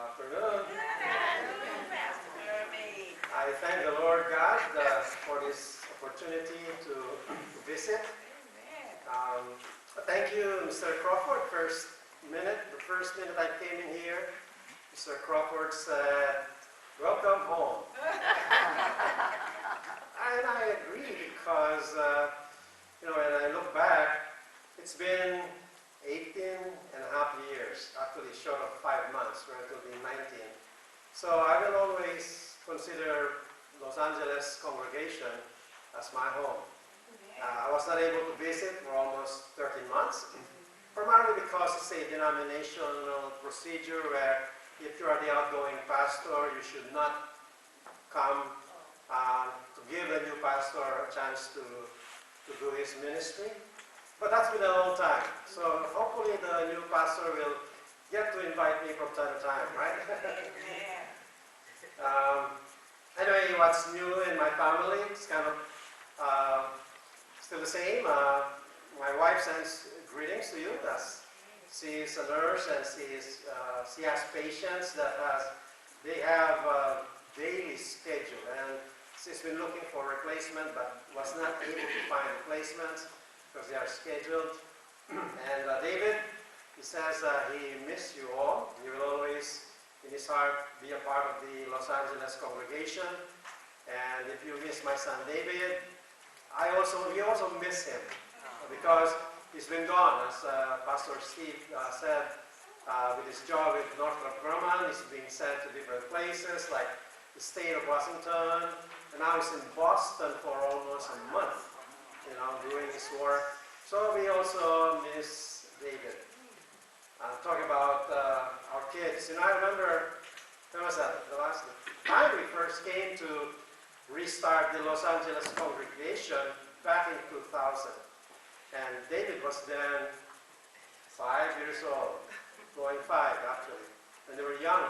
afternoon. I thank the Lord God for this opportunity to visit. Thank you, Mr. Crawford. The first minute I came in here, Mr. Crawford said, "Welcome home." And I agree because, when I look back, it's been 18 and a half years, actually short of 5 months, where it will be 19. So I will always consider Los Angeles congregation as my home. I was not able to visit for almost 13 months, primarily because it's a denominational procedure where if you are the outgoing pastor, you should not come to give the new pastor a chance to do his ministry. But that's been a long time. So hopefully the new pastor will get to invite me from time to time, right? Anyway, what's new in my family? It's kind of still the same. My wife sends greetings to you. She is a nurse and she has patients they have a daily schedule, and she's been looking for replacement but was not able to find replacements because they are scheduled. And David, he says he missed you all. He will always, in his heart, be a part of the Los Angeles congregation. And if you miss my son David, we also miss him because he's been gone. As Pastor Steve said, with his job with Northrop Grumman, he's being sent to different places like the state of Washington, and now he's in Boston for almost a month, doing his work. So we also miss David. Talking about our kids. I remember, when was that? The last time we first came to restart the Los Angeles congregation back in 2000. And David was then 5 years old, going 5 actually, and they were young.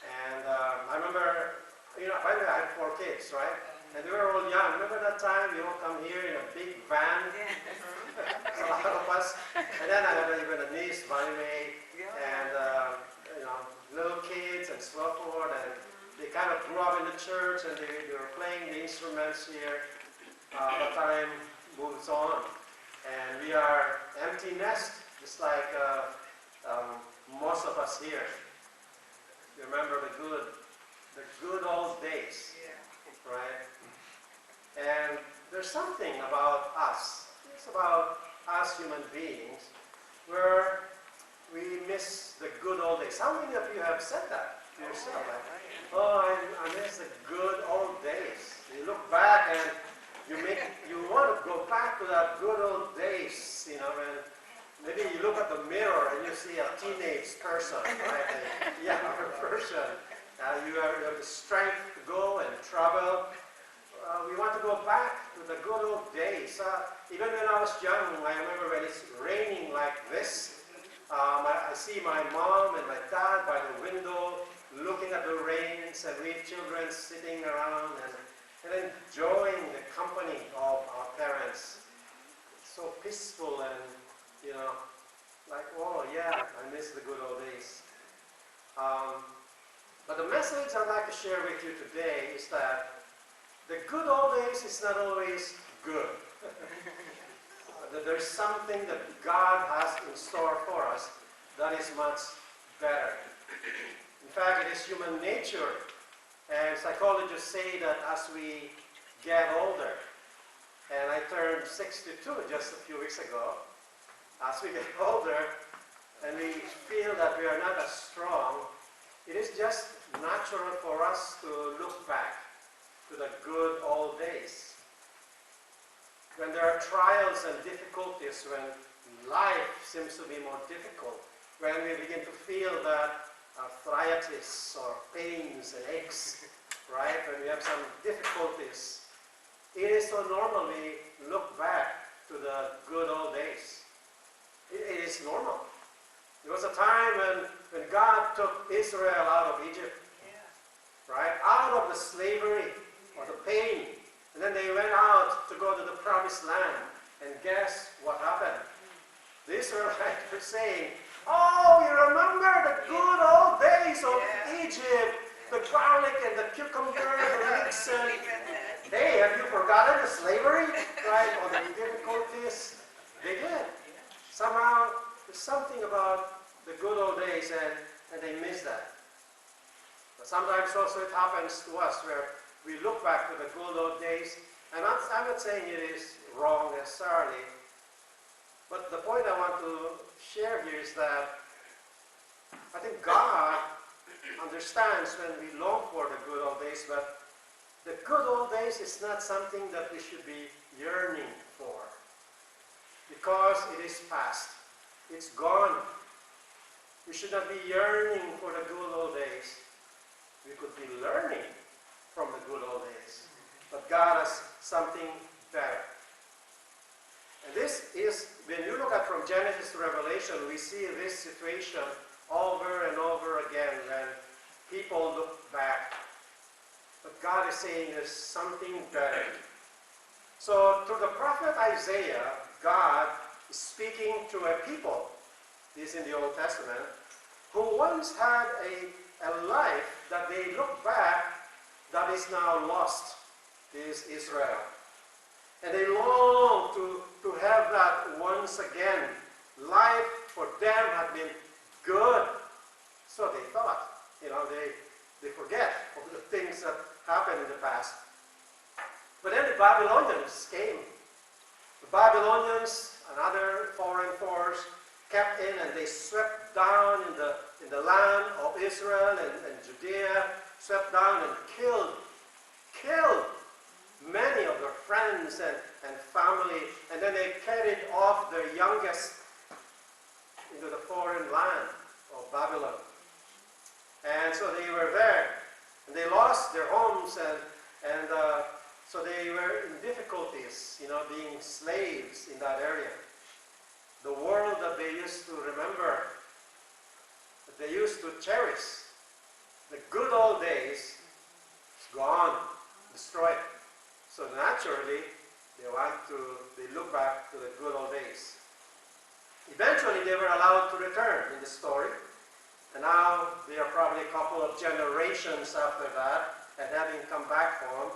And I remember, by the way, I had 4 kids, right? And they were all young. Remember that time we all come here in a big van? A lot of us. And then I have even a niece, Bonnie Mae, and little kids and so forth. And they kind of grew up in the church and they were playing the instruments here. But time moves on. And we are empty nest, just like most of us here. You remember the good old days, right? And there's something about us. It's about us human beings where we miss the good old days. How many of you have said that to yourself? Like, I miss the good old days. You look back and you want to go back to that good old days, when maybe you look at the mirror and you see a teenage person, right? A younger person. You have the strength to go and travel. We want to go back to the good old days. Even when I was young, I remember when it's raining like this, I see my mom and my dad by the window looking at the rains, and we children sitting around and enjoying the company of our parents. It's so peaceful and, like, oh yeah, I miss the good old days. But the message I'd like to share with you today is that the good old days is not always good. That there's something that God has in store for us that is much better. In fact, it is human nature. And psychologists say that as we get older, and I turned 62 just a few weeks ago, as we get older and we feel that we are not as strong, it is just natural for us to look back to the good old days. When there are trials and difficulties, when life seems to be more difficult, when we begin to feel that arthritis or pains and aches, right? When we have some difficulties, it is so normal we look back to the good old days. It is normal. There was a time when God took Israel out of Egypt, right? Out of the slavery or the pain. And then they went out to go to the promised land. And guess what happened? The Israelites were saying, "Oh, you remember the good old days of garlic and the cucumber, the leeks, and hey, have you forgotten the slavery, right? Or the difficulties? They did. Somehow, there's something about the good old days, and they miss that. But sometimes also it happens to us where we look back to the good old days, and I'm not saying it is wrong necessarily, but the point I want to share here is that I think God understands when we long for the good old days, but the good old days is not something that we should be yearning for, because it is past. It's gone. We should not be yearning for the good old days. We could be learning from the good old days. But God has something better. And this is, when you look at from Genesis to Revelation, we see this situation over and over again when people look back. But God is saying there's something better. So through the prophet Isaiah, God is speaking to a people, this in the Old Testament, who once had a life that they look back that is now lost. This is Israel. And they long to have that once again. Life for them had been good. So they thought, they forget of the things that happened in the past. But then the Babylonians came. The Babylonians and other foreign force kept in, and they swept down in the land of Israel and Judea, swept down and killed many of their friends and family, and then they carried off their youngest into the foreign land of Babylon. And so they were there, and they lost their homes, and so they were in difficulties, being slaves in that area. The world that they used to remember, that they used to cherish, the good old days, is gone, destroyed. So naturally, they look back to the good old days. Eventually, they were allowed to return in the story. And now, they are probably a couple of generations after that, and having come back home.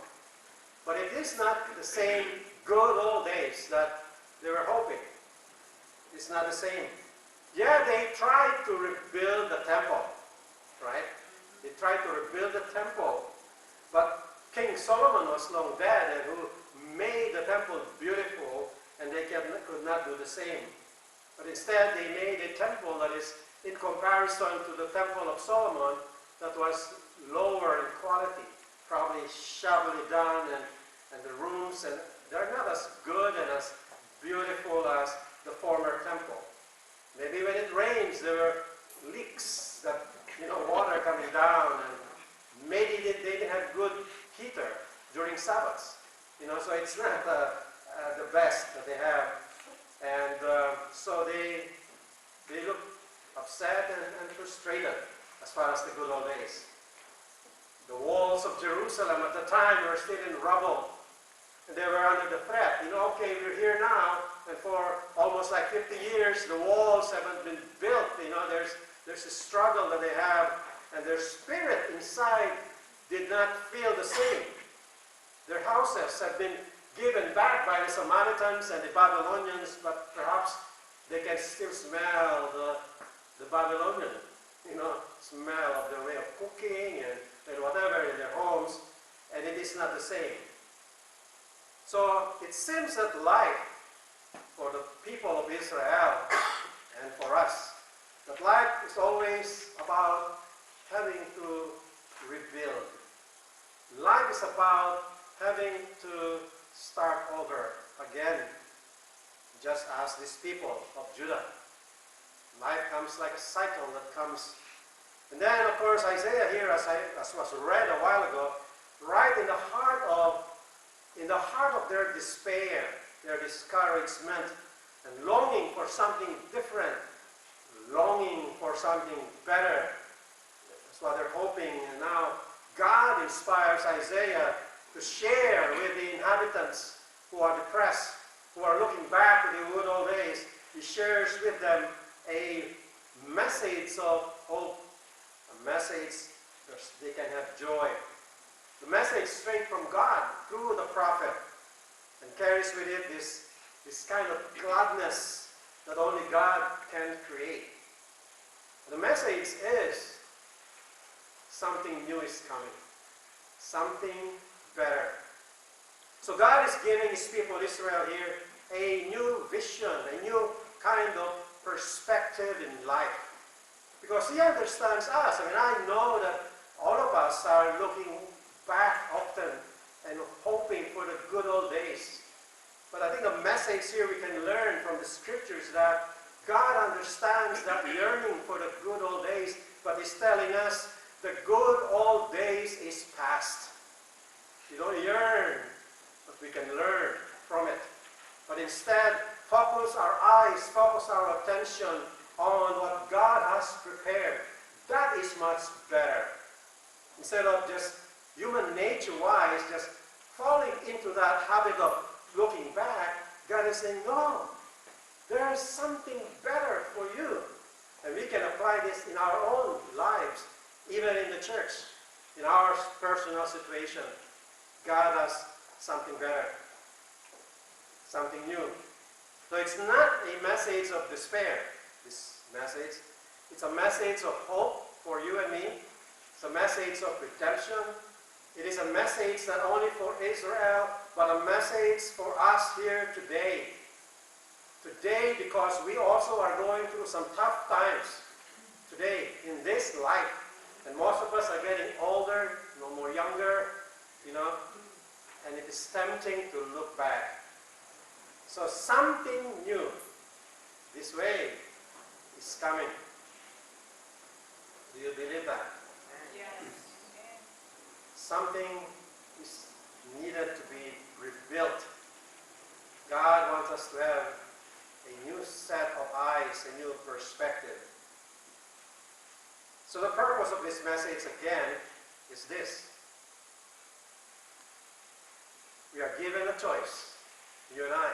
But it is not the same good old days that they were hoping. It's not the same. Yeah, they tried to rebuild the temple, right? They tried to rebuild the temple. But King Solomon was long dead, and who made the temple beautiful, and they could not do the same. But instead, they made a temple that is in comparison to the temple of Solomon that was lower in quality, probably shabbily done, and the rooms, and they're not as good and as beautiful as the former temple. Maybe when it rains, there were leaks that, water coming down, and maybe they didn't have good heater during Sabbaths. So it's not the best that they have. And so they look upset and frustrated as far as the good old days. The walls of Jerusalem at the time were still in rubble, and they were under the threat. Okay, we're here now, and for almost like 50 years, the walls haven't been built. There's a struggle that they have, and their spirit inside did not feel the same. Their houses have been given back by the Samaritans and the Babylonians, but perhaps they can still smell the Babylonian, smell of their way of cooking and whatever in their homes, and it is not the same. So it seems that life for the people of Israel and for us, that life is always about having to rebuild. Life is about having to start over again, just as these people of Judah. Life comes like a cycle that comes. And then, of course, Isaiah here, as was read a while ago, right in the heart of their despair, their discouragement, and longing for something different, longing for something better. That's what they're hoping. And now God inspires Isaiah to share with the inhabitants who are depressed, who are looking back to the good old days. He shares with them a message of hope, a message because they can have joy. The message straight from God through the prophet, and carries with it this kind of gladness that only God can create. The message is something new is coming. Something better. So God is giving His people Israel here a new vision, a new kind of perspective in life. Because He understands us. I mean, I know that all of us are looking back often and hoping for the good old days. But I think the message here we can learn from the scriptures that God understands that yearning for the good old days, but He's telling us the good old days is past. We don't yearn, but we can learn from it. But instead, focus our eyes, focus our attention on what God has prepared. That is much better. Instead of just human nature-wise, just falling into that habit of looking back, God is saying, no, there is something better for you. And we can apply this in our own lives, even in the church, in our personal situation. God has something better, something new. So it's not a message of despair, this message. It's a message of hope for you and me. It's a message of redemption. It is a message not only for Israel, but a message for us here today. Today, because we also are going through some tough times today in this life. And most of us are getting older, no more younger, and it is tempting to look back. So something new this way is coming. Do you believe that? Yes. Something is needed to be rebuilt. God wants us to have a new set of eyes, a new perspective. So the purpose of this message again is this. We are given a choice, you and I,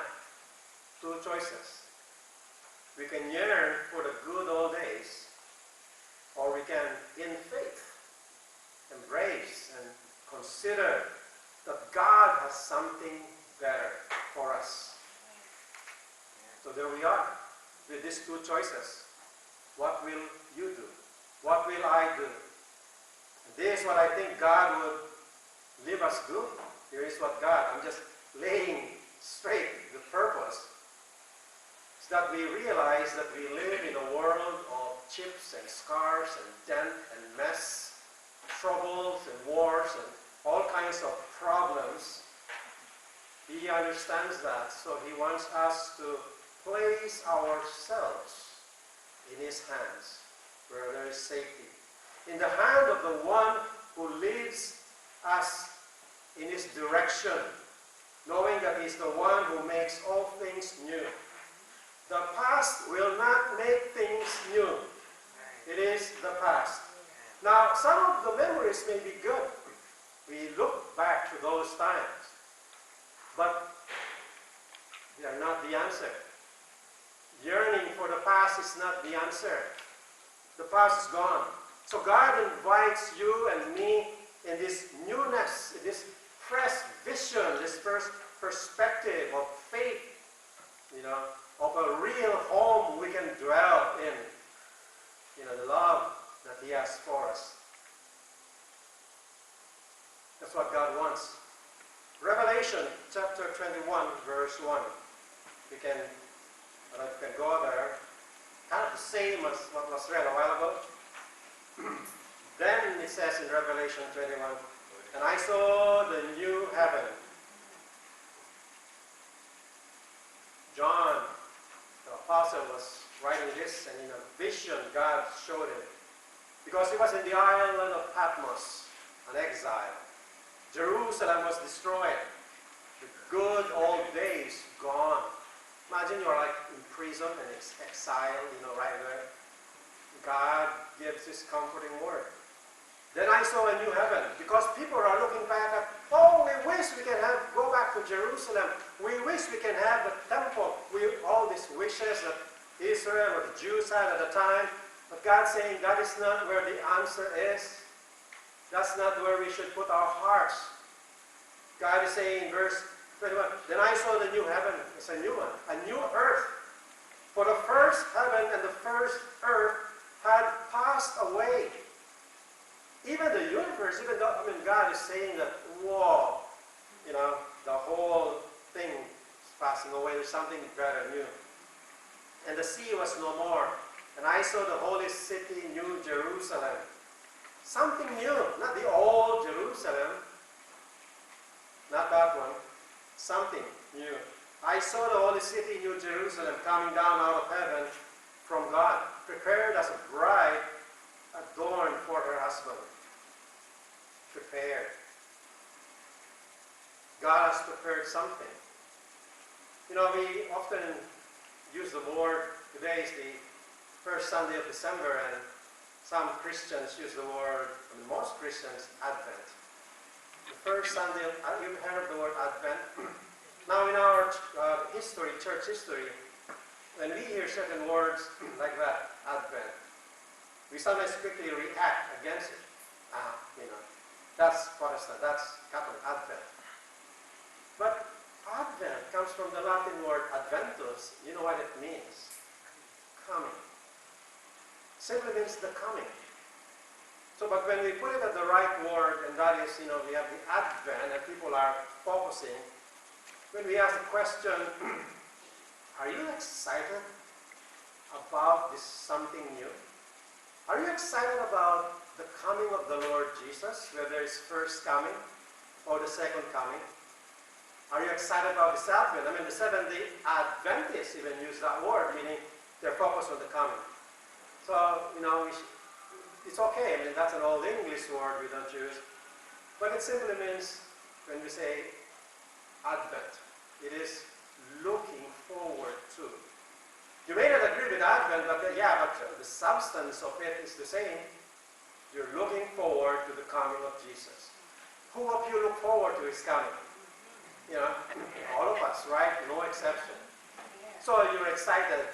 two choices. We can yearn for the good old days, or we can, in faith, embrace and consider that God has something better for us. So there we are, with these two choices. What will you do? What will I do? And this is what I think God would leave us do. Here is what God, I'm just laying straight the purpose, is that we realize that we live in a world of chips and scars and dent and mess, troubles and wars and all kinds of problems. He understands that, so He wants us to place ourselves in His hands, where there is safety. In the hand of the one who leads us in His direction, knowing that He's the one who makes all things new. The past will not make things new. It is the past. Now, some of the memories may be good. We look back to those times. But they are not the answer. Yearning for the past is not the answer. The past is gone. So God invites you and me in this newness, in this fresh vision, this first perspective of faith, of a real home we can dwell in, the love that He has for us. That's what God wants. Revelation chapter 21, verse 1. We can go there. Kind of the same as what was read a while ago. Then it says in Revelation 21, and I saw the new heaven. John, the apostle, was writing this, and in a vision God showed him. Because he was in the island of Patmos, an exile. Jerusalem was destroyed. The good old days gone. Imagine you are like in prison and it's exiled, right there. God gives His comforting word. Then I saw a new heaven, because people are looking back at, we wish we can go back to Jerusalem. We wish we can have the temple. All these wishes that Israel or the Jews had at the time. But God's saying that is not where the answer is. That's not where we should put our hearts. God is saying in verse 21, then I saw the new heaven, it's a new one, a new earth. For the first heaven and the first earth had passed away. Even the universe, even though, God is saying that, whoa, the whole thing is passing away. There's something better, new. And the sea was no more. And I saw the holy city, New Jerusalem. Something new, not the old Jerusalem. Not that one. Something new. I saw the holy city, New Jerusalem, coming down out of heaven from God, prepared as a bride adorned for her husband. Prepared. God has prepared something. We often use the word, today is the first Sunday of December, and some Christians use the word, most Christians, Advent. The first Sunday, you've heard of the word Advent? Now in our history, church history, when we hear certain words like that, Advent, we sometimes quickly react against it. That's Protestant, that's Catholic, Advent. But Advent comes from the Latin word adventus. You know what it means? Coming. Simply means the coming. So, but when we put it at the right word, and that is, we have the Advent, and people are focusing, when we ask the question, are you excited about this something new? Are you excited about the coming of the Lord Jesus, whether it's first coming or the second coming? Are you excited about this Advent? The Seventh-day Adventists even use that word, meaning they're focused on the coming. So, it's okay. That's an old English word we don't use. But it simply means, when we say Advent, it is looking forward to. You may not agree with Advent, but the substance of it is the same. You're looking forward to the coming of Jesus. Who of you look forward to his coming? All of us, right? No exception. So you're excited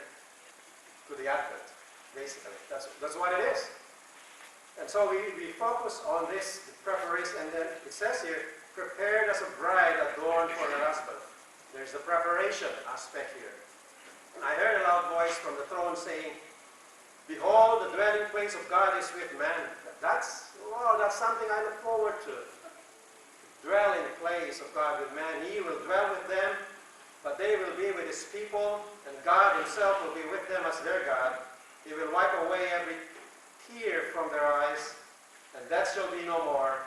to the Advent, basically. That's what it is. And so we focus on this preparation, and then it says here, prepared as a bride adorned for her husband. There's the preparation aspect here. And I heard a loud voice from the throne saying, behold, the dwelling place of God is with man. That's something I look forward to. Dwelling place of God with man. He will dwell with them, but they will be with his people, and God himself will be with them as their God. He will wipe away every tear from their eyes, and death shall be no more.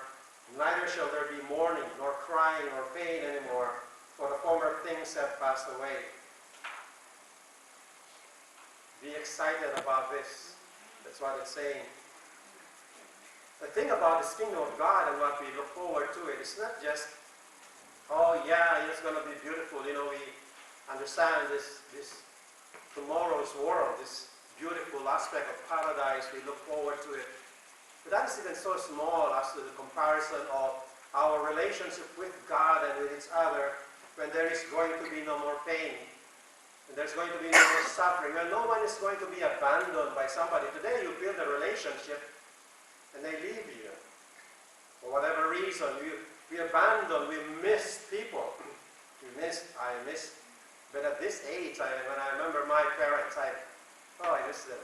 Neither shall there be mourning, nor crying, nor pain anymore, for the former things have passed away. Be excited about this. That's what it's saying. The thing about this kingdom of God and what we look forward to it is not just, it's going to be beautiful. We understand this tomorrow's world, this beautiful aspect of paradise. We look forward to it. But that is even so small as to the comparison of our relationship with God and with each other when there is going to be no more pain. And there's going to be no more suffering. When no one is going to be abandoned by somebody. Today you build a relationship and they leave you. For whatever reason, we abandon, we miss people. I miss. But at this age, when I remember my parents, I miss them,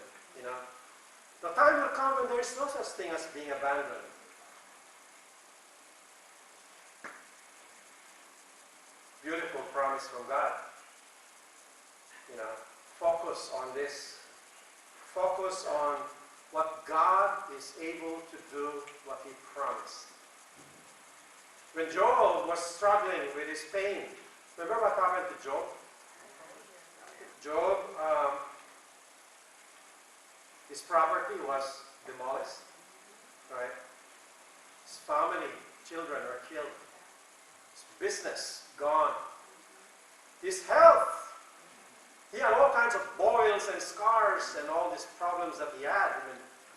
The time will come when there is no such thing as being abandoned. Beautiful promise from God. Focus on this. Focus on what God is able to do, what he promised. When Job was struggling with his pain, remember what happened to Job? Job, his property was demolished, right? His family, children were killed. His business, gone. His health, he had all kinds of boils and scars and all these problems that he had,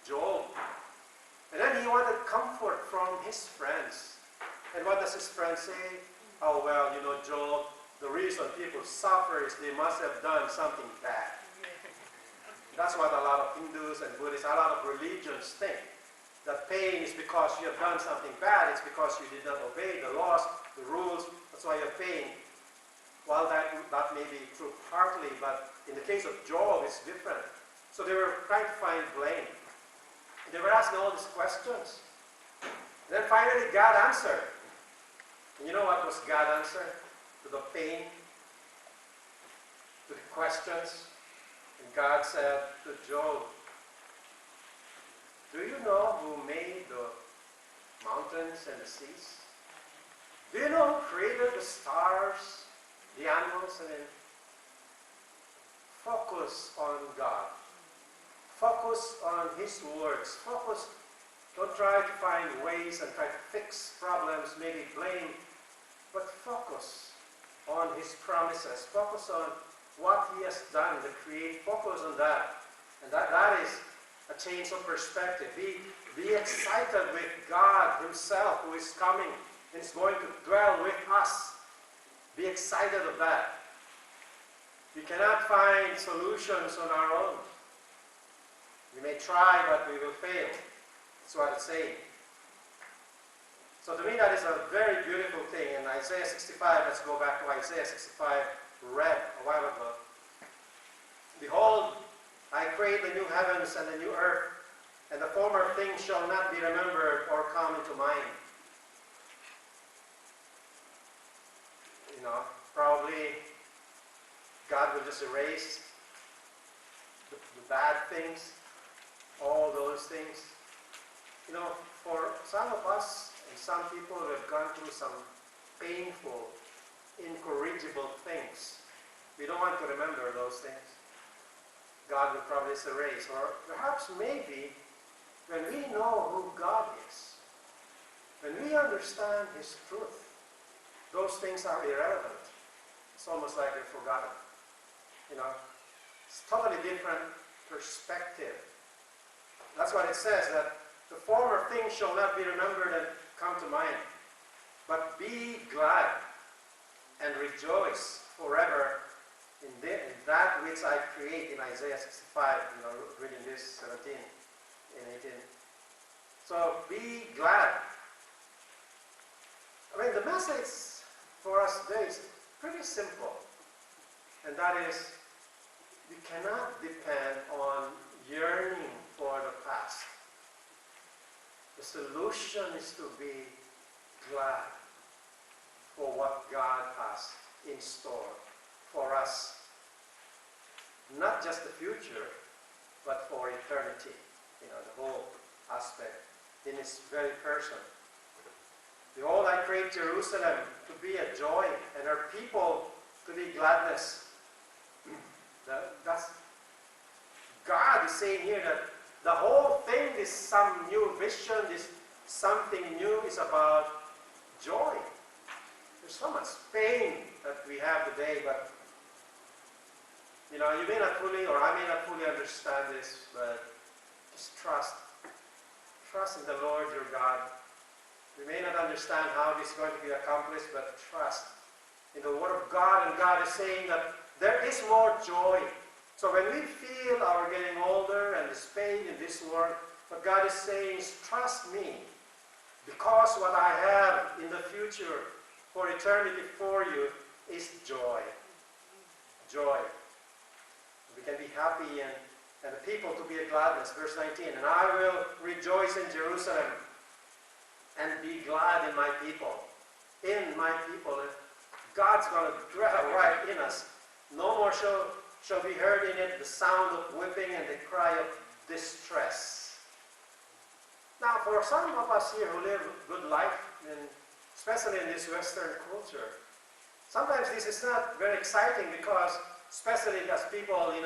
Job. And then he wanted comfort from his friends. And what does his friend say? Oh, well, Job, the reason people suffer is they must have done something bad. That's what a lot of Hindus and Buddhists, a lot of religions think. that pain is because you have done something bad, it's because you did not obey the laws, the rules, that's why you're pain. While that may be true partly, but in the case of Job, it's different. So they were trying to find blame. They were asking all these questions. And then finally God answered. And you know what was God's answer to the pain, to the questions? And God said to Job, do you know who made the mountains and the seas? Do you know who created the stars, the animals? And then focus on God. Focus on His words. Focus. Don't try to find ways and try to fix problems, maybe blame, but focus on His promises. Focus on what He has done, the create. Focus on that. And that is a change of perspective. Be excited with God Himself, who is coming and is going to dwell with us. Be excited of that. We cannot find solutions on our own. We may try, but we will fail. That's what it's saying. So to me, that is a very beautiful thing. In Isaiah 65, let's go back to Isaiah 65, read a while ago. Behold, I create the new heavens and the new earth, and the former things shall not be remembered or come into mind. Probably God will just erase the bad things, all those things. For some of us and some people who have gone through some painful, incorrigible things, we don't want to remember those things. God will probably just erase. Or perhaps maybe when we know who God is, when we understand His truth, those things are irrelevant. It's almost like they're forgotten. It's totally different perspective. That's what it says, that the former things shall not be remembered and come to mind. But be glad and rejoice forever in that which I create, in Isaiah 65, reading this 17 and 18. So be glad. The message for us today is pretty simple. And that is, we cannot depend on yearning for the past. The solution is to be glad for what God has in store for us. Not just the future, but for eternity. The whole aspect in His very person. Behold, I create Jerusalem to be a joy, and her people to be gladness. That's God is saying here that the whole thing is some new vision, this something new is about joy. There's so much pain that we have today, but you may not fully, or I may not fully understand this, but just trust. Trust in the Lord your God. We may not understand how this is going to be accomplished, but trust in the Word of God. And God is saying that there is more joy. So when we feel our getting older and this pain in this world, what God is saying is, trust me, because what I have in the future for eternity for you is joy. Joy. We can be happy and the people to be a gladness. Verse 19, and I will rejoice in Jerusalem and be glad in my people. In my people. And God's going to dwell right in us. No more shall be heard in it the sound of whipping and the cry of distress. Now, for some of us here who live a good life, and especially in this Western culture, sometimes this is not very exciting because, especially as people, they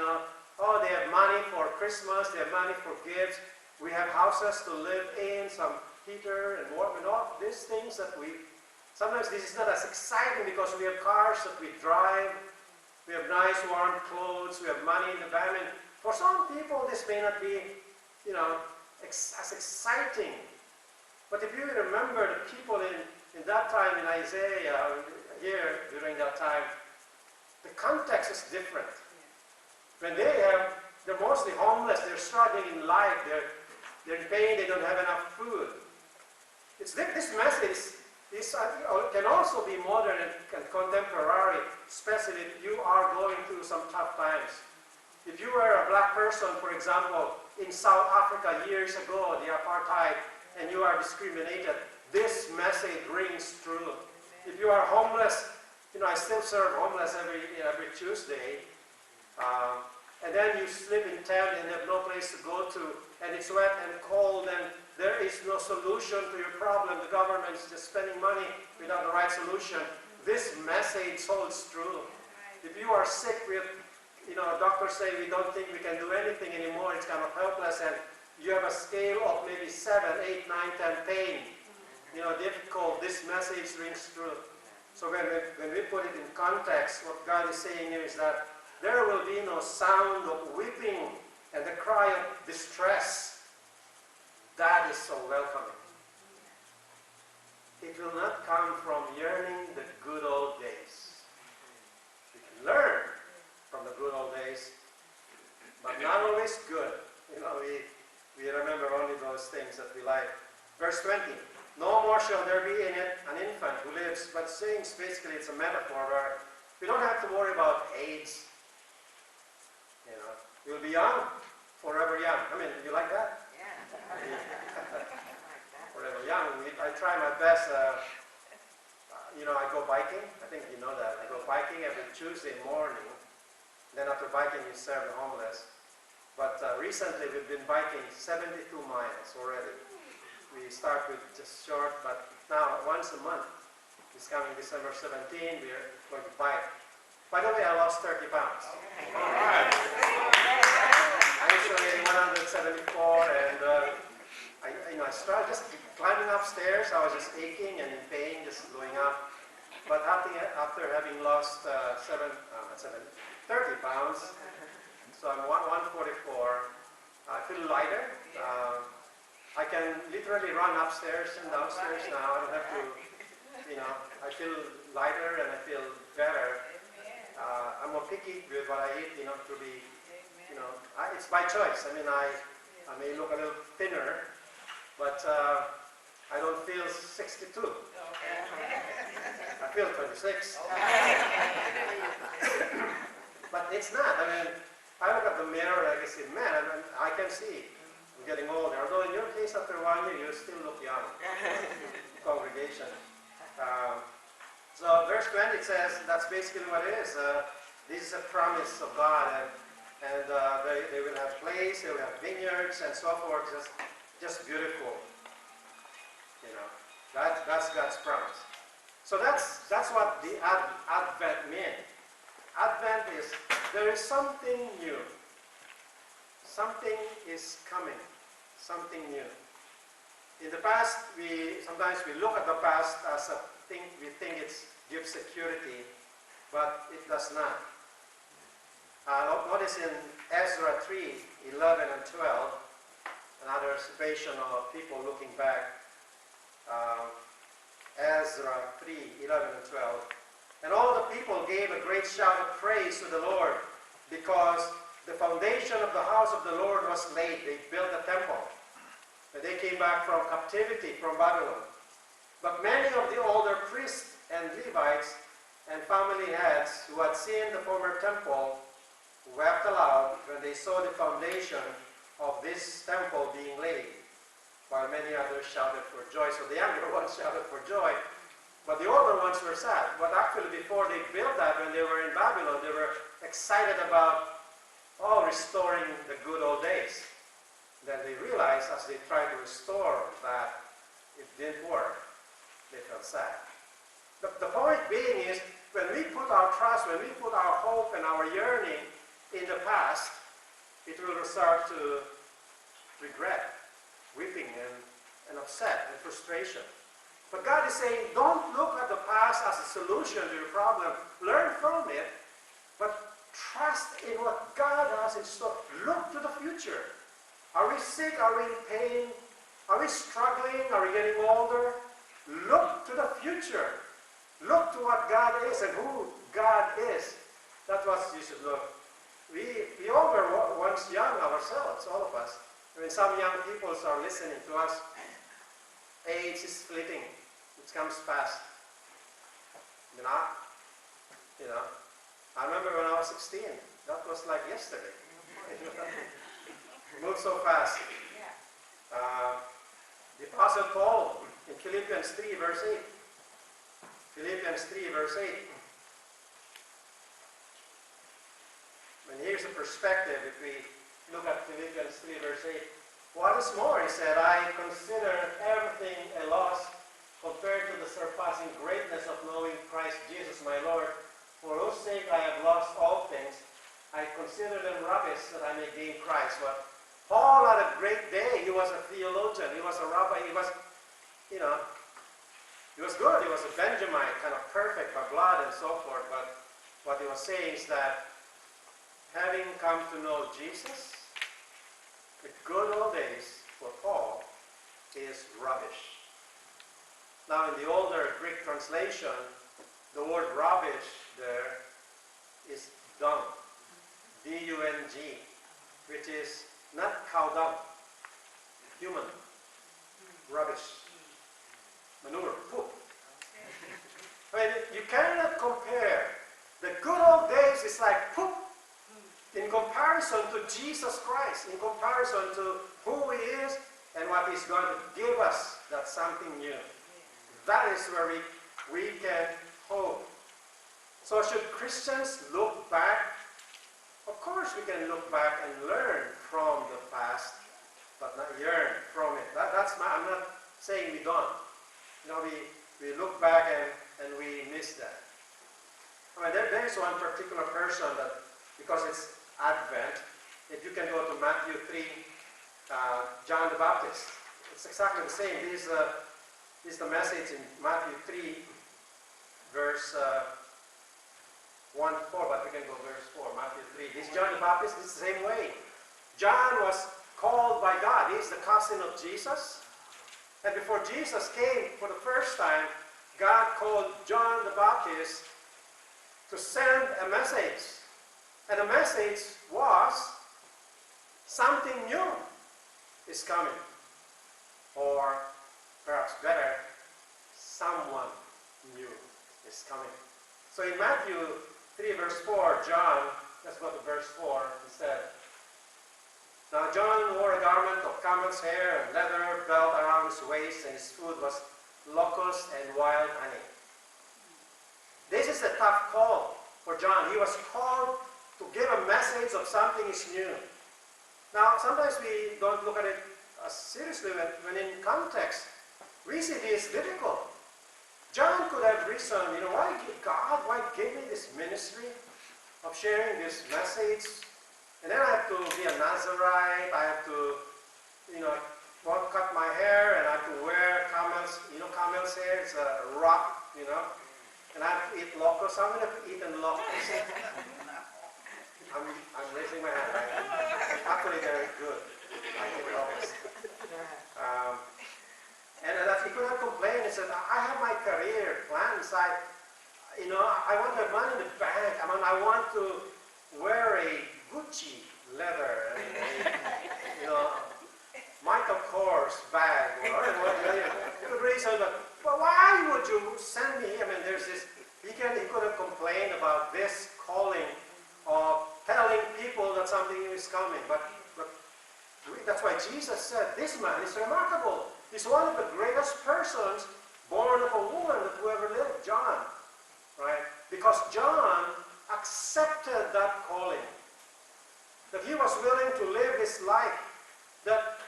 have money for Christmas, they have money for gifts, we have houses to live in, some heater and warm and all these things that sometimes this is not as exciting because we have cars that we drive, we have nice warm clothes, we have money in the bank. And for some people this may not be, as exciting. But if you remember the people in that time in Isaiah, here during that time, the context is different. When they're mostly homeless, they're struggling in life, They're in pain, they don't have enough food. This message can also be modern and contemporary, especially if you are going through some tough times. If you were a black person, for example, in South Africa years ago, the apartheid, and you are discriminated, this message rings true. If you are homeless, I still serve homeless every Tuesday. And then you sleep in tent and have no place to go to, and it's wet and cold, and there is no solution to your problem. The government is just spending money without the right solution. This message holds true. If you are sick with, doctors say we don't think we can do anything anymore, it's kind of helpless, and you have a scale of maybe 7, 8, 9, 10 pain, difficult, this message rings true. So when we put it in context, what God is saying here is that there will be no sound of weeping and the cry of distress. That is so welcoming. It will not come from yearning the good old days. We can learn from the good old days, but not always good. We remember only those things that we like. Verse 20, no more shall there be in it an infant who lives, but saying basically it's a metaphor where we don't have to worry about AIDS. You'll be young, forever young. I mean, you like that? Yeah. Forever young. I try my best. I go biking. I think you know that. I go biking every Tuesday morning. Then after biking, we serve the homeless. But recently, we've been biking 72 miles already. We start with just short, but now once a month. It's coming December 17. We're going to bike. By the way, I lost 30 pounds. All right. I usually 174, and I started just climbing upstairs. I was just aching and in pain, just going up. But after having lost 30 pounds, so I'm 144. I feel lighter. I can literally run upstairs and downstairs now. I don't have to, I feel lighter and I feel better. I'm more picky with what I eat, to be, it's by choice. I mean, I may look a little thinner, but I don't feel 62. I feel 26. But it's not. I mean, I look at the mirror and I can see, man, I can see I'm getting older. Although in your case, after 1 year, you still look young. Congregation. So verse 20 it says, that's basically what it is. This is a promise of God, and they will have place, they will have vineyards and so forth. Just beautiful. That's God's promise. So that's what the Advent means. Advent is, there is something new. Something is coming. Something new. In the past, sometimes we look at the past as a thing, we think it gives security, but it does not. Notice in Ezra 3, 11 and 12, another situation of people looking back. Ezra 3, 11 and 12. And all the people gave a great shout of praise to the Lord, because the foundation of the house of the Lord was laid. They built a temple. And they came back from captivity from Babylon. But many of the older priests and Levites and family heads who had seen the former temple wept aloud when they saw the foundation of this temple being laid, while many others shouted for joy. So the younger ones shouted for joy, but the older ones were sad. But actually before they built that, when they were in Babylon, they were excited about, restoring the good old days. Then they realized as they tried to restore that, it didn't work. They felt sad. The point being is, when we put our trust, when we put our hope and our yearning in the past, it will start to regret, weeping and upset and frustration. But God is saying, don't look at the past as a solution to your problem. Learn from it, but trust in what God has in store. Look to the future. Are we sick? Are we in pain? Are we struggling? Are we getting older? Look to the future. Look to what God is and who God is. That's what you should look. We all were once young ourselves, all of us. I mean, some young people are listening to us. Age is fleeting. It comes fast. You know? You know? I remember when I was 16. That was like yesterday. It moved so fast. The Apostle Paul in Philippians 3 verse 8. Philippians 3 verse 8. And here's a perspective if we look at Philippians 3 verse 8. What is more, he said, I consider everything a loss compared to the surpassing greatness of knowing Christ Jesus my Lord, for whose sake I have lost all things. I consider them rubbish that I may gain Christ. But Paul had a great day. He was a theologian. He was a rabbi. He was, you know, he was good. He was a Benjamite, kind of perfect by blood and so forth. But what he was saying is that having come to know Jesus, the good old days for Paul is rubbish. Now in the older Greek translation, the word rubbish there is dung. D-U-N-G, which is not cow dung, human, rubbish, manure, poop. I mean, you cannot compare. The good old days is like poop in comparison to Jesus Christ, in comparison to who He is and what He's going to give us. That's something new. That is where we can hope. So should Christians look back? Of course we can look back and learn from the past, but not yearn from it. I'm not saying we don't. You know, we look back and we miss that. I mean, there is one particular person that, because it's Advent, if you can go to Matthew 3, John the Baptist. It's exactly the same. This is the message in Matthew 3, verse 1 to 4, but we can go verse 4, Matthew 3. This John the Baptist is the same way. John was called by God. He's the cousin of Jesus. And before Jesus came for the first time, God called John the Baptist to send a message. And the message was, something new is coming. Or perhaps better, someone new is coming. So in Matthew 3 verse 4, John, let's go to verse 4 instead. Now John wore a garment of camel's hair and leather belt around his waist, and his food was locusts and wild honey. This is a tough call for John. He was called to give a message of something is new. Now sometimes we don't look at it as seriously when in context. We see this difficult. John could have reasoned, you know, why give me this ministry of sharing this message? And then I have to be a Nazarite, I have to, you know, cut my hair, and I have to wear camel's hair, it's a rock, you know, and I have to eat locusts. How many have eaten locusts? I'm raising my hand. Actually, they're good. I eat locusts. And that he could have complained and said, I have my career plans. I want to have money in the bank. I mean, I want to wear a Gucci leather and Michael Kors bag. Good reason, but why would you send me? I mean, there's this. He could have complained about this calling of telling people that something is coming. But that's why Jesus said, this man is remarkable. He's one of the greatest persons born of a woman that who ever lived, John. Right? Because John accepted that calling. That he was willing to live his life. That,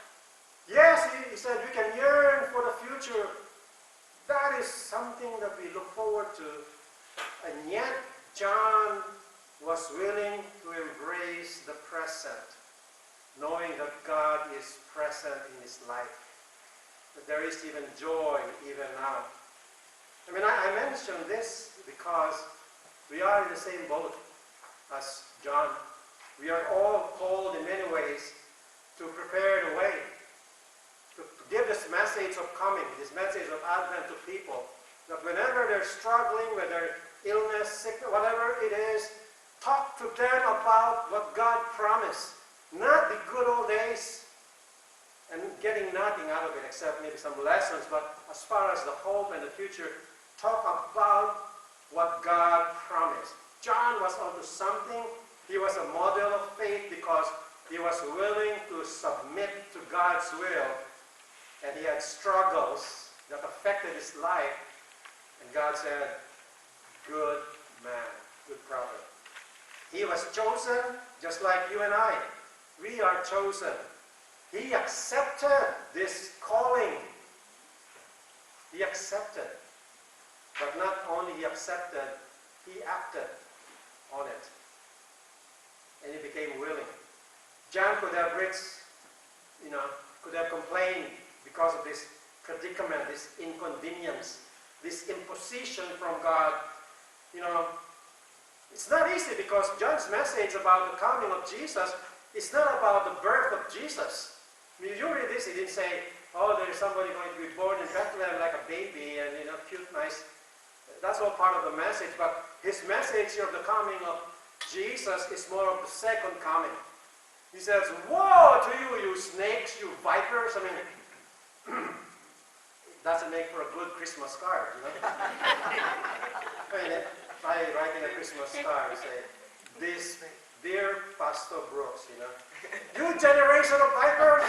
yes, he said, we can yearn for the future. That is something that we look forward to. And yet, John was willing to embrace the present, knowing that God is present in his life. That there is even joy even now. I mean, I mention this because we are in the same boat as John. We are all called in many ways to prepare the way, to give this message of coming, this message of Advent to people, that whenever they're struggling, whether illness, sickness, whatever it is, talk to them about what God promised. Not the good old days, and getting nothing out of it except maybe some lessons, but as far as the hope and the future, talk about what God promised. John was onto something. He was a model of faith because he was willing to submit to God's will, and he had struggles that affected his life, and God said, good man, good prophet. He was chosen just like you and I. We are chosen. He accepted this calling. He accepted. But not only he accepted, he acted on it. And he became willing. John could have could have complained because of this predicament, this inconvenience, this imposition from God. It's not easy because John's message about the coming of Jesus is not about the birth of Jesus. I mean, you read this, he didn't say, oh, there is somebody going to be born in Bethlehem like a baby and, cute, nice. That's all part of the message, but his message of the coming of Jesus is more of the second coming. He says, woe to you, you snakes, you vipers. I mean, it doesn't make for a good Christmas card, I mean, if I write in a Christmas card, say, this dear Pastor Brooks, you generation of vipers.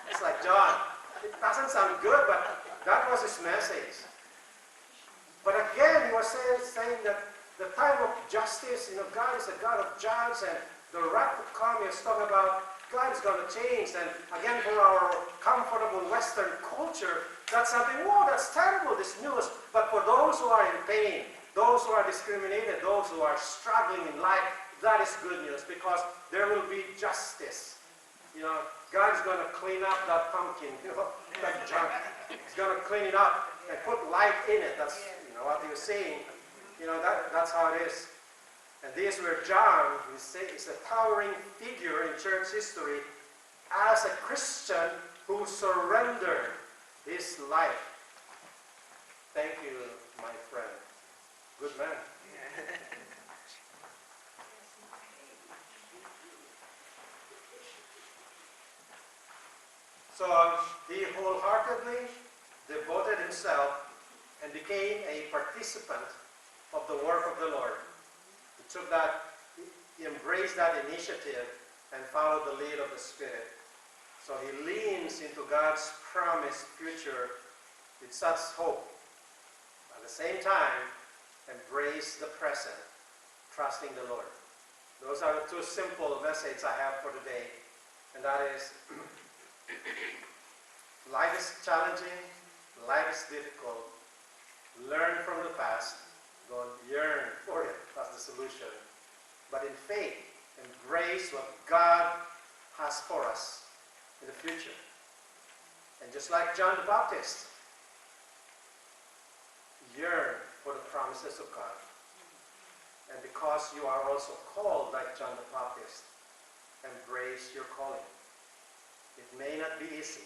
It's like John. It doesn't sound good, but that was his message. But again, he was saying that the time of justice, God is a God of judge, and the wrath to come, he was talking about God is going to change. And again, for our comfortable Western culture, that's something, whoa, that's terrible, this news. But for those who are in pain, those who are discriminated, those who are struggling in life, that is good news because there will be justice. God is going to clean up that pumpkin, that junk. He's going to clean it up and put light in it. That's what he was saying. That's how it is. And this where John is a towering figure in church history as a Christian who surrendered his life. Thank you, my friend. Good man. So he wholeheartedly devoted himself and became a participant of the work of the Lord. He embraced that initiative and followed the lead of the Spirit. So he leans into God's promised future with such hope. At the same time, embrace the present, trusting the Lord. Those are the two simple messages I have for today. And that is, life is challenging, life is difficult. Learn from the past, don't yearn for it. That's the solution. But in faith, embrace what God has for us in the future. And just like John the Baptist, yearn for the promises of God. And because you are also called like John the Baptist, embrace your calling. It may not be easy,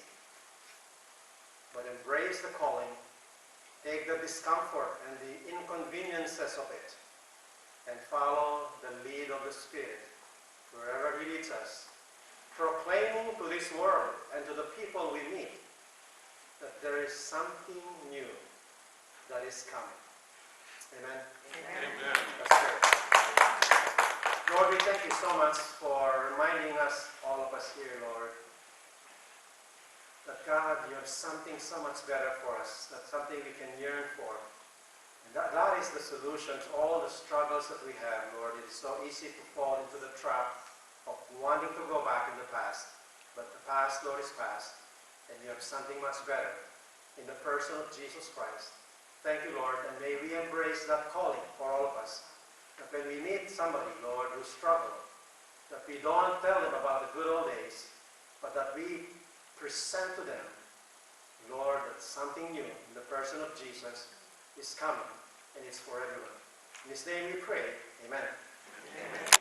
but embrace the calling. Take the discomfort and the inconveniences of it and follow the lead of the Spirit wherever he leads us, proclaiming to this world and to the people we meet that there is something new that is coming. Amen? Amen. Let's pray. Lord, we thank you so much for reminding us, all of us here, Lord, that God, you have something so much better for us, that's something we can yearn for. And that is the solution to all the struggles that we have, Lord. It is so easy to fall into the trap of wanting to go back in the past. But the past, Lord, is past. And you have something much better in the person of Jesus Christ. Thank you, Lord, and may we embrace that calling for all of us. That when we meet somebody, Lord, who struggle, that we don't tell them about the good old days, but that we present to them, Lord, that something new in the person of Jesus is coming, and it's for everyone. In his name we pray. Amen. Amen.